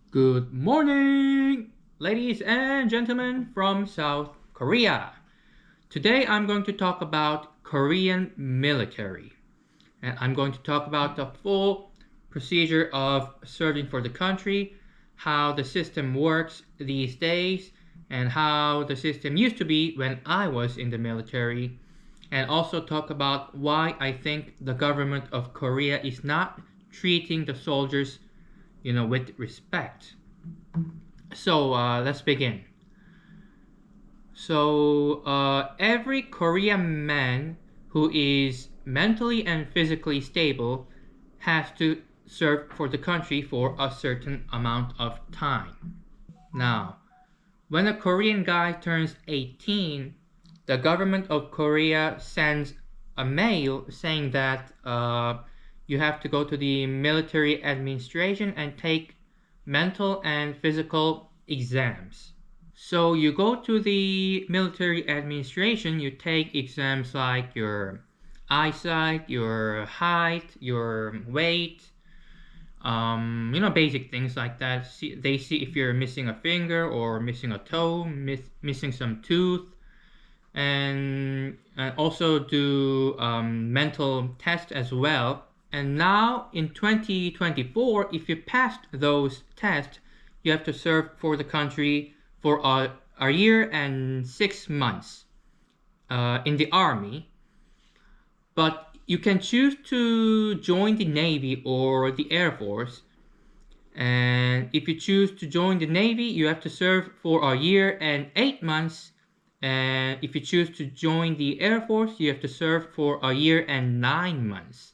Good morning, ladies and gentlemen from South Korea. Today I'm going to talk about Korean military. And I'm going to talk about the full procedure of serving for the country, how the system works these days, and how the system used to be when I was in the military, and also talk about why I think the government of Korea is not treating the soldiers, with respect. So let's begin. So every Korean man who is mentally and physically stable has to serve for the country for a certain amount of time. Now, when a Korean guy turns 18, the government of Korea sends a mail saying that you have to go to the military administration and take mental and physical exams. So you go to the military administration, you take exams like your eyesight, your height, your weight, basic things like that. They see if you're missing a finger or missing a toe, missing some tooth, and also do mental tests as well. And now in 2024, if you passed those tests, you have to serve for the country for a year and 6 months in the army. But you can choose to join the Navy or the Air Force. And if you choose to join the Navy, you have to serve for a year and 8 months. And if you choose to join the Air Force, you have to serve for a year and 9 months.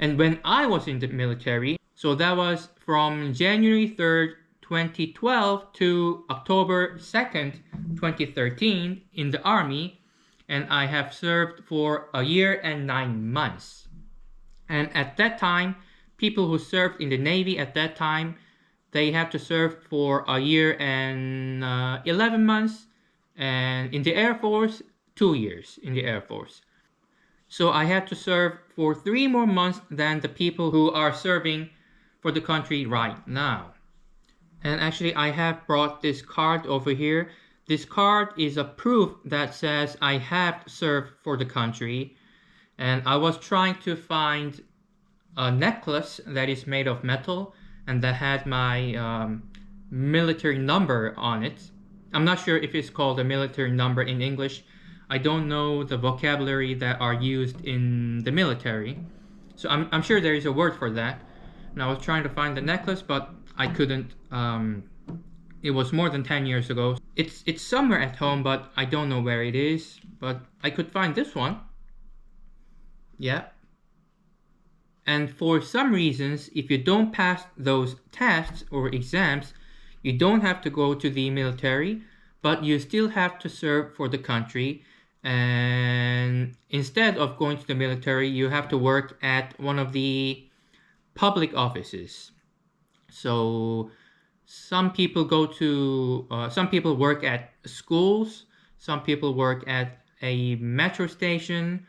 And when I was in the military, so that was from January 3rd, 2012 to October 2nd, 2013 in the Army, and I have served for a year and 9 months. And at that time, people who served in the Navy at that time, they had to serve for a year and 11 months, and in the Air Force, 2 years in the Air Force. So I had to serve for 3 more months than the people who are serving for the country right now. And actually, I have brought this card over here. This card is a proof that says I have served for the country. And I was trying to find a necklace that is made of metal and that had my military number on it. I'm not sure if it's called a military number in English. I don't know the vocabulary that are used in the military. So I'm sure there is a word for that. And I was trying to find the necklace, but I couldn't. It was more than 10 years ago. It's somewhere at home, but I don't know where it is. But I could find this one. Yeah. And for some reasons, if you don't pass those tests or exams, you don't have to go to the military, but you still have to serve for the country. And instead of going to the military, you have to work at one of the public offices. So some people some people work at schools, some people work at a metro station,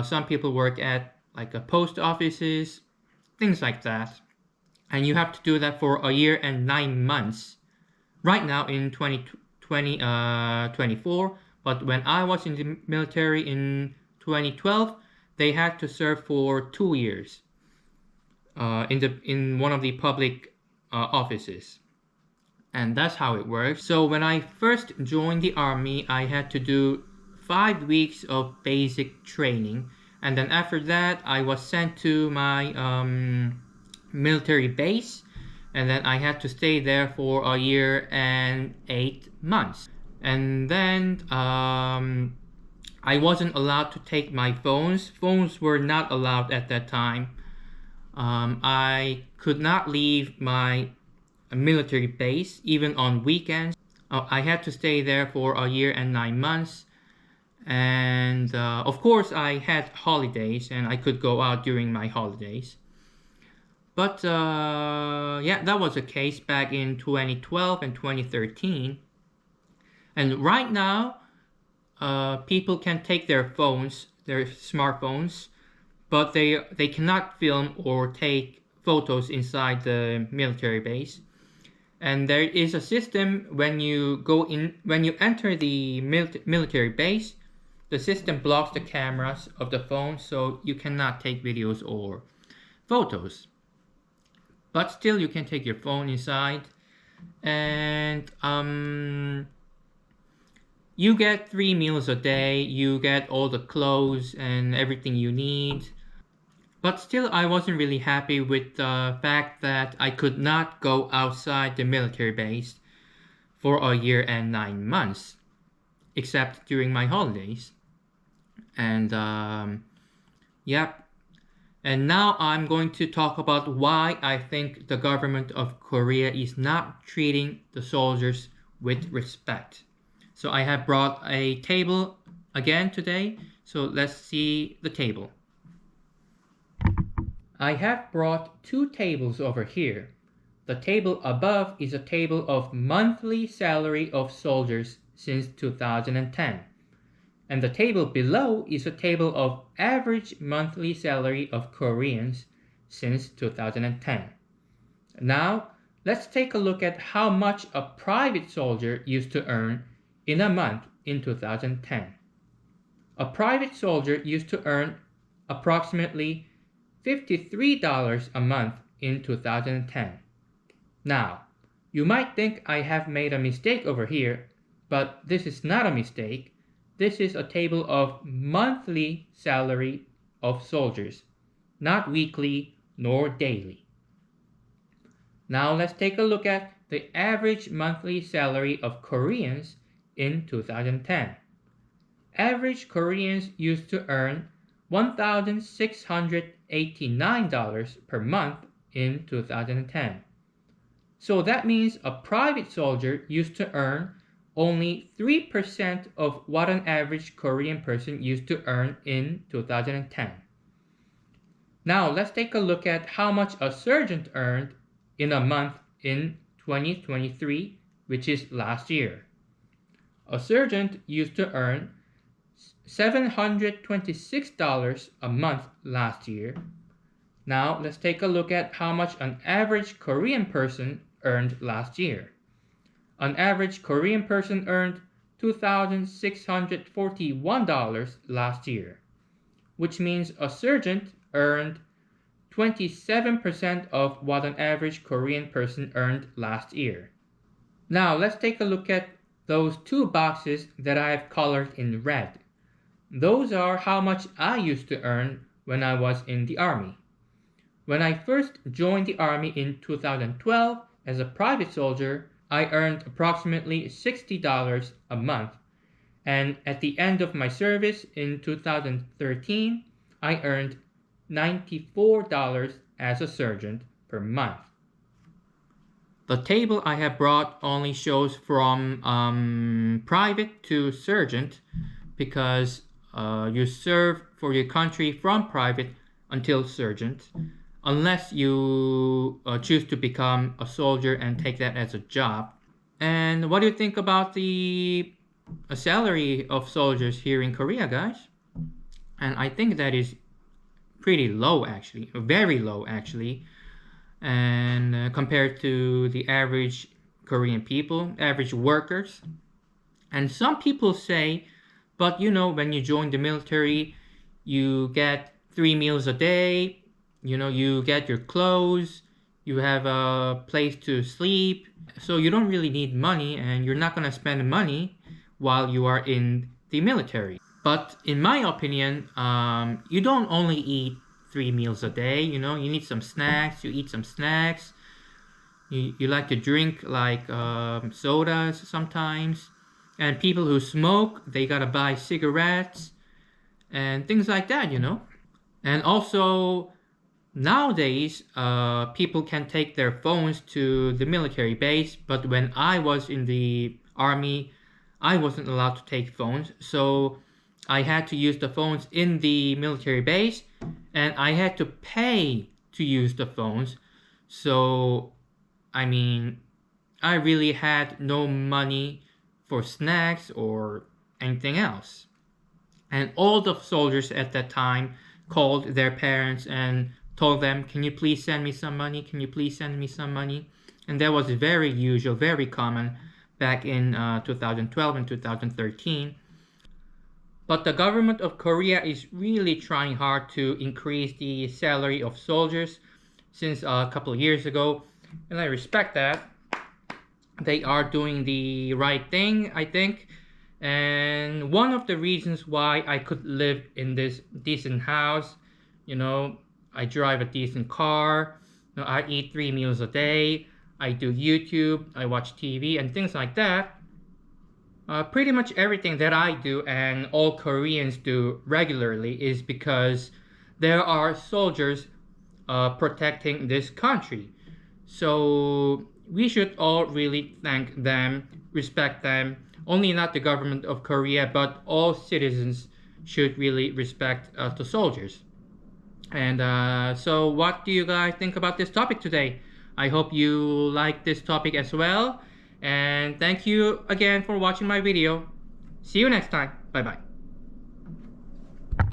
some people work at like a post offices, things like that. And you have to do that for a year and 9 months. Right now in 2024, but when I was in the military in 2012, they had to serve for 2 years in one of the public offices. And that's how it works. So when I first joined the army, I had to do 5 weeks of basic training. And then after that, I was sent to my military base. And then I had to stay there for a year and 8 months. And then I wasn't allowed to take my phones. Phones were not allowed at that time. I could not leave my military base even on weekends. I had to stay there for a year and 9 months. And of course, I had holidays and I could go out during my holidays. But yeah, that was the case back in 2012 and 2013. And right now, people can take their phones, their smartphones, but they cannot film or take photos inside the military base. And there is a system when you enter the military base, the system blocks the cameras of the phone, so you cannot take videos or photos. But still, you can take your phone inside, and you get 3 meals a day. You get all the clothes and everything you need. But still, I wasn't really happy with the fact that I could not go outside the military base for a year and 9 months, except during my holidays. And yep. And now I'm going to talk about why I think the government of Korea is not treating the soldiers with respect. So I have brought a table again today. So let's see the table. I have brought 2 tables over here. The table above is a table of monthly salary of soldiers since 2010. And the table below is a table of average monthly salary of Koreans since 2010. Now, let's take a look at how much a private soldier used to earn in a month in 2010. A private soldier used to earn approximately $53 a month in 2010. Now, you might think I have made a mistake over here, but this is not a mistake. This is a table of monthly salary of soldiers, not weekly nor daily. Now let's take a look at the average monthly salary of Koreans in 2010. Average Koreans used to earn $1,689 per month in 2010. So that means a private soldier used to earn only 3% of what an average Korean person used to earn in 2010. Now let's take a look at how much a sergeant earned in a month in 2023, which is last year. A sergeant used to earn $726 a month last year. Now let's take a look at how much an average Korean person earned last year. An average Korean person earned $2,641 last year, which means a sergeant earned 27% of what an average Korean person earned last year. Now let's take a look at those 2 boxes that I have colored in red. Those are how much I used to earn when I was in the Army. When I first joined the Army in 2012 as a private soldier, I earned approximately $60 a month, and at the end of my service in 2013, I earned $94 as a sergeant per month. The table I have brought only shows from private to sergeant because you serve for your country from private until sergeant, unless you choose to become a soldier and take that as a job. And what do you think about the salary of soldiers here in Korea, guys? And I think that is pretty low, actually, very low, actually, and compared to the average Korean people, average workers. And some people say, but when you join the military, you get 3 meals a day, you get your clothes, you have a place to sleep, so you don't really need money, and you're not going to spend money while you are in the military. But in my opinion, you don't only eat 3 meals a day, you need some snacks, you eat some snacks, you like to drink like sodas sometimes, and people who smoke, they gotta buy cigarettes and things like that, And also, nowadays, people can take their phones to the military base, but when I was in the Army, I wasn't allowed to take phones, so I had to use the phones in the military base, and I had to pay to use the phones. So, I really had no money for snacks or anything else. And all the soldiers at that time called their parents and told them, can you please send me some money? Can you please send me some money? And that was very usual, very common back in 2012 and 2013. But the government of Korea is really trying hard to increase the salary of soldiers since a couple of years ago. And I respect that. They are doing the right thing, I think. And one of the reasons why I could live in this decent house, I drive a decent car, I eat 3 meals a day, I do YouTube, I watch TV, and things like that. Pretty much everything that I do and all Koreans do regularly is because there are soldiers protecting this country. So we should all really thank them, respect them. Only not the government of Korea, but all citizens should really respect the soldiers. And so, what do you guys think about this topic today? I hope you like this topic as well. And thank you again for watching my video. See you next time. Bye bye.